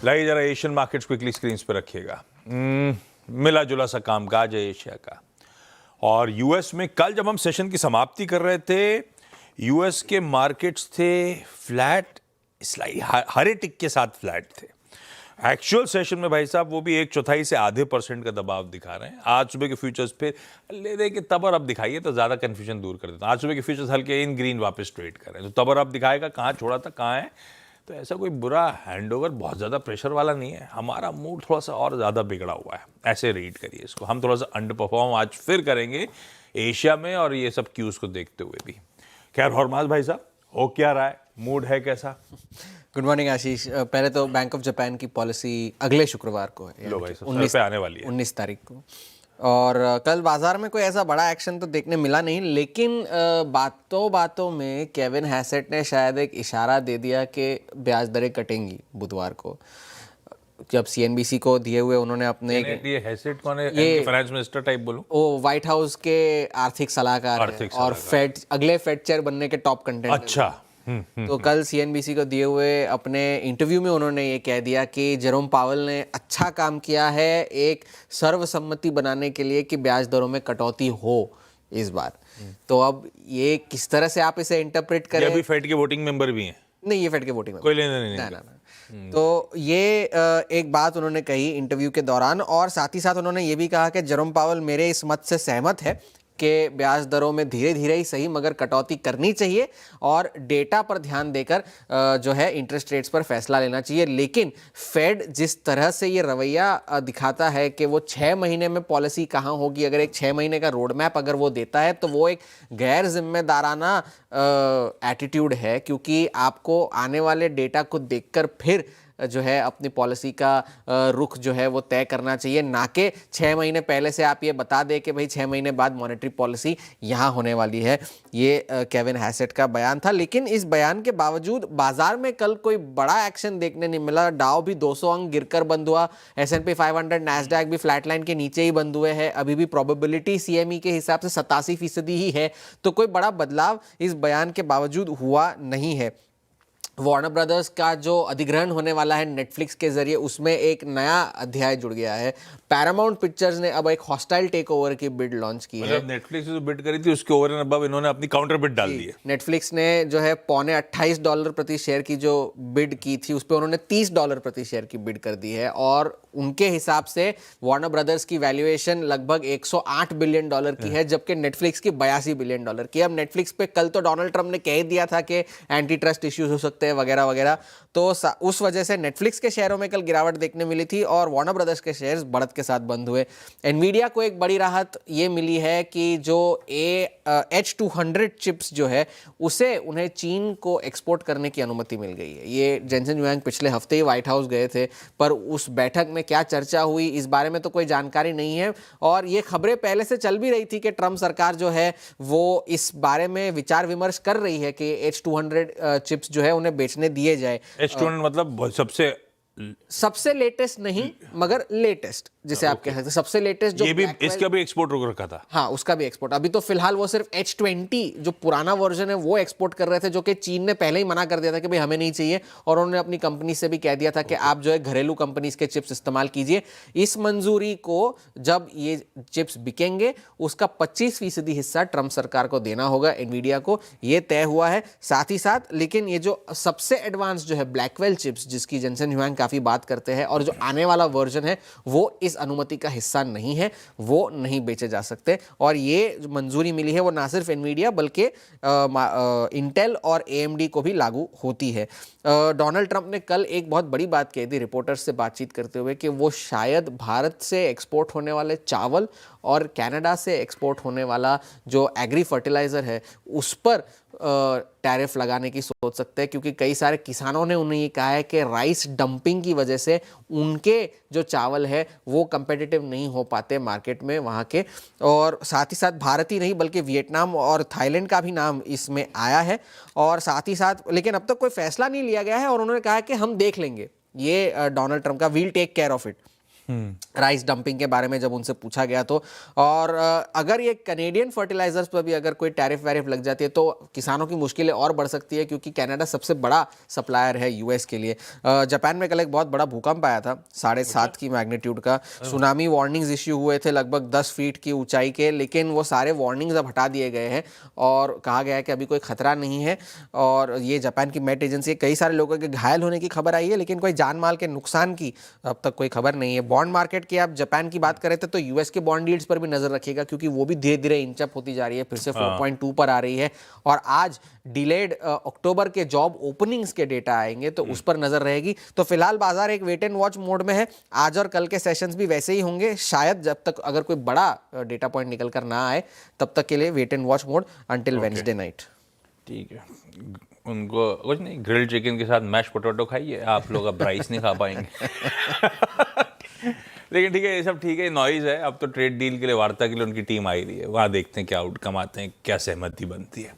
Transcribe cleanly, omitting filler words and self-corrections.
लाइए जरा Asian markets quickly screen पे रखिएगा। मिला जुला सा कामकाज है एशिया का। और यूएस में कल जब हम सेशन की समाप्ति कर रहे थे, यूएस के मार्केट्स थे फ्लैट, स्लाइड हरे टिक के साथ फ्लैट थे। एक्चुअल सेशन में भाई साहब वो भी 1/4 से आधे % का दबाव दिखा रहे हैं। आज सुबह के फ्यूचर्स पे ले दे के तब और अब दिखाइए तो ज्यादा कंफ्यूजन दूर कर देता। आज सुबह के फ्यूचर्स हल्के इन ग्रीन वापस ट्रेड कर रहे हैं, तो तब और अब दिखाएगा कहाँ छोड़ा था कहाँ है। तो ऐसा कोई बुरा हैंडओवर बहुत ज़्यादा प्रेशर वाला नहीं है। हमारा मूड थोड़ा सा और ज़्यादा बिगड़ा हुआ है, ऐसे रीड करिए इसको। हम थोड़ा सा अंडर परफॉर्म आज फिर करेंगे एशिया में, और ये सब क्यूज को देखते हुए भी। खैर हरमाज भाई साहब, हो क्या रहा है, मूड है कैसा? गुड मॉर्निंग आशीष। पहले तो बैंक ऑफ जापान की पॉलिसी अगले शुक्रवार को है, लो भाई साहब, 19 पे आने वाली है, 19 तारीख को। और कल बाजार में कोई ऐसा बड़ा एक्शन तो देखने मिला नहीं, लेकिन बातों बातों में केविन हैसेट ने शायद एक इशारा दे दिया कि ब्याज दरें कटेंगी बुधवार को। जब सीएनबीसी को दिए हुए उन्होंने अपने ये हैसेट कौन है? ये फाइनेंस मिनिस्टर टाइप बोलूं? वो व्हाइट हाउस के आर्थिक सलाहकार हैं और फेड अगले फेड चेयर बनने के टॉप कंटेंट। अच्छा। तो कल सीएनबीसी को दिए हुए अपने इंटरव्यू में उन्होंने ये कह दिया कि जेरोम पावेल ने अच्छा काम किया है एक सर्वसम्मति बनाने के लिए कि ब्याज दरों में कटौती हो इस बार। तो अब ये किस तरह से आप इसे इंटरप्रेट करें? ये अभी फेड के वोटिंग मेंबर भी हैं? नहीं, ये फेड के वोटिंग कोई लेना नहीं। ना। तो ये एक बात उन्होंने कही इंटरव्यू के दौरान, और साथ ही साथ उन्होंने ये भी कहा कि जेरोम पावेल मेरे इस मत से सहमत है कि ब्याज दरों में धीरे धीरे ही सही मगर कटौती करनी चाहिए और डेटा पर ध्यान देकर जो है इंटरेस्ट रेट्स पर फैसला लेना चाहिए। लेकिन फेड जिस तरह से ये रवैया दिखाता है कि वो 6 महीने में पॉलिसी कहाँ होगी, अगर एक 6 महीने का रोड मैप अगर वो देता है तो वो एक गैर जिम्मेदाराना एटीट्यूड है, क्योंकि आपको आने वाले डेटा को देखकर फिर जो है अपनी पॉलिसी का रुख जो है वो तय करना चाहिए, ना कि 6 महीने पहले से आप ये बता दें कि भाई 6 महीने बाद मॉनेटरी पॉलिसी यहाँ होने वाली है। ये केविन हैसेट का बयान था। लेकिन इस बयान के बावजूद बाजार में कल कोई बड़ा एक्शन देखने नहीं मिला। डाउ भी 200 अंक गिरकर बंद हुआ, S&P 500, नैस्डैक भी फ्लैटलाइन के नीचे ही बंद हुए हैं। अभी भी प्रोबेबिलिटी सीएमई के हिसाब से 87% ही है, तो कोई बड़ा बदलाव इस बयान के बावजूद हुआ नहीं है। वार्नर ब्रदर्स का जो अधिग्रहण होने वाला है नेटफ्लिक्स के जरिए, उसमें एक नया अध्याय जुड़ गया है। पैरामाउंट पिक्चर्स ने अब एक हॉस्टाइल टेक ओवर की बिड लॉन्च की है। नेटफ्लिक्स जो बिड करी थी उसके ओवर एंड अबव इन्होंने अपनी काउंटर बिड डाल दी है। नेटफ्लिक्स ने जो है $28 प्रति शेयर की जो बिड की थी उस पर उन्होंने $30 प्रति शेयर की बिड कर दी है, और उनके हिसाब से वार्नर ब्रदर्स की वैल्यूएशन लगभग $108 बिलियन की है, जबकि नेटफ्लिक्स की $82 बिलियन की। अब नेटफ्लिक्स पे कल तो डोनाल्ड ट्रंप ने कह ही दिया था कि एंटी ट्रस्ट इश्यूज हो सकते हैं वगैरह वगैरह, तो उस वजह से नेटफ्लिक्स के शेयरों में कल गिरावट देखने मिली थी और वार्नर ब्रदर्स के शेयर्स बढ़त के साथ बंद हुए। एनवीडिया को एक बड़ी राहत ये मिली है कि जो H200 चिप्स जो है उसे उन्हें चीन को एक्सपोर्ट करने की अनुमति मिल गई है। ये जेनसेन ह्युआंग पिछले हफ्ते ही व्हाइट हाउस गए थे, पर उस बैठक में क्या चर्चा हुई इस बारे में तो कोई जानकारी नहीं है। और ये खबरें पहले से चल भी रही थी कि ट्रंप सरकार जो है वो इस बारे में विचार विमर्श कर रही है कि H200 चिप्स जो है उन्हें बेचने दिए जाए। H200 मतलब सबसे लेटेस्ट नहीं मगर लेटेस्ट, जिसे आप कह सकते हैं सबसे लेटेस्ट। जो ये भी इसका भी एक्सपोर्ट रोक रखा था। हाँ, उसका भी एक्सपोर्ट। अभी तो फिलहाल वो सिर्फ H20 जो पुराना वर्जन है वो एक्सपोर्ट कर रहे थे, जो कि चीन ने पहले ही मना कर दिया था कि भाई हमें नहीं चाहिए, और उन्होंने अपनी कंपनी से भी कह दिया था कि आप जो है घरेलू कंपनीज के चिप्स इस्तेमाल कीजिए। इस मंजूरी को जब ये चिप्स बिकेंगे उसका 25% हिस्सा ट्रंप सरकार को देना होगा, एनवीडिया को, ये तय हुआ है। साथ ही साथ लेकिन ये जो सबसे एडवांस जो है ब्लैकवेल चिप्स, जिसकी जेनसेन ह्युआंग काफी बात करते हैं, और जो आने वाला वर्जन है वो इस अनुमति का हिस्सा नहीं है, वो नहीं बेचे जा सकते। और ये जो मंजूरी मिली है वो ना सिर्फ एनवीडिया बल्कि इंटेल और AMD को भी लागू होती है। डोनाल्ड ट्रंप ने कल एक बहुत बड़ी बात कही थी रिपोर्टर्स से बातचीत करते हुए कि वो शायद भारत से एक्सपोर्ट होने वाले चावल और कनाडा से एक्सपोर्ट होने वाला जो एग्री फर्टिलाइजर है उस पर टैरिफ लगाने की सोच सकते हैं, क्योंकि कई सारे किसानों ने उन्हें ये कहा है कि राइस डंपिंग की वजह से उनके जो चावल है वो कंपेटिटिव नहीं हो पाते मार्केट में वहाँ के। और साथ ही साथ भारत ही नहीं बल्कि वियतनाम और थाईलैंड का भी नाम इसमें आया है। और साथ ही साथ लेकिन अब तक कोई फैसला नहीं लिया गया है, और उन्होंने कहा है कि हम देख लेंगे, ये डोनाल्ड ट्रंप का will take care of it. Rice dumping के बारे में जब उनसे पूछा गया तो। और अगर ये कनेडियन फर्टिलाइजर्स पर भी अगर कोई टैरिफ वैरिफ लग जाती है तो किसानों की मुश्किलें और बढ़ सकती है, क्योंकि कनाडा सबसे बड़ा सप्लायर है यूएस के लिए। जापान में कल एक बहुत बड़ा भूकंप आया था 7.5 की मैग्नीट्यूड का। सुनामी वार्निंग्स इश्यू हुए थे लगभग 10 फीट की ऊंचाई के, लेकिन वो सारे वार्निंग्स अब हटा दिए गए हैं और कहा गया है कि अभी कोई खतरा नहीं है। और ये जापान की मेट एजेंसी, कई सारे लोगों के घायल होने की खबर आई है, लेकिन कोई जान माल के नुकसान की अब तक कोई खबर नहीं है। बॉन्ड मार्केट की आप जापान की बात कर रहे थे तो यूएस के बॉन्ड यील्ड्स पर भी नजर रखिएगा, क्योंकि वो भी धीरे धीरे इंच अप होती जा रही है, फिर से 4.2 पर आ रही है। और आज डिलेड अक्टूबर के जॉब ओपनिंग्स के डेटा आएंगे तो उस पर नजर रहेगी। तो फिलहाल बाजार एक वेट एंड वॉच मोड में है। आज और कल के सेशंस भी वैसे ही होंगे, शायद जब तक अगर कोई बड़ा डेटा पॉइंट निकल कर ना आए तब तक के लिए wait and watch mode until Wednesday night. ठीक है, उनको कुछ नहीं, ग्रिल्ड चिकन के साथ मैश पोटैटो खाइए, आप लोग अब राइस नहीं खा पाएंगे। लेकिन ठीक है, ये सब ठीक है, नॉइज है। अब तो ट्रेड डील के लिए, वार्ता के लिए उनकी टीम आई रही है, वहाँ देखते हैं क्या आउटकम आते हैं, क्या सहमति बनती है।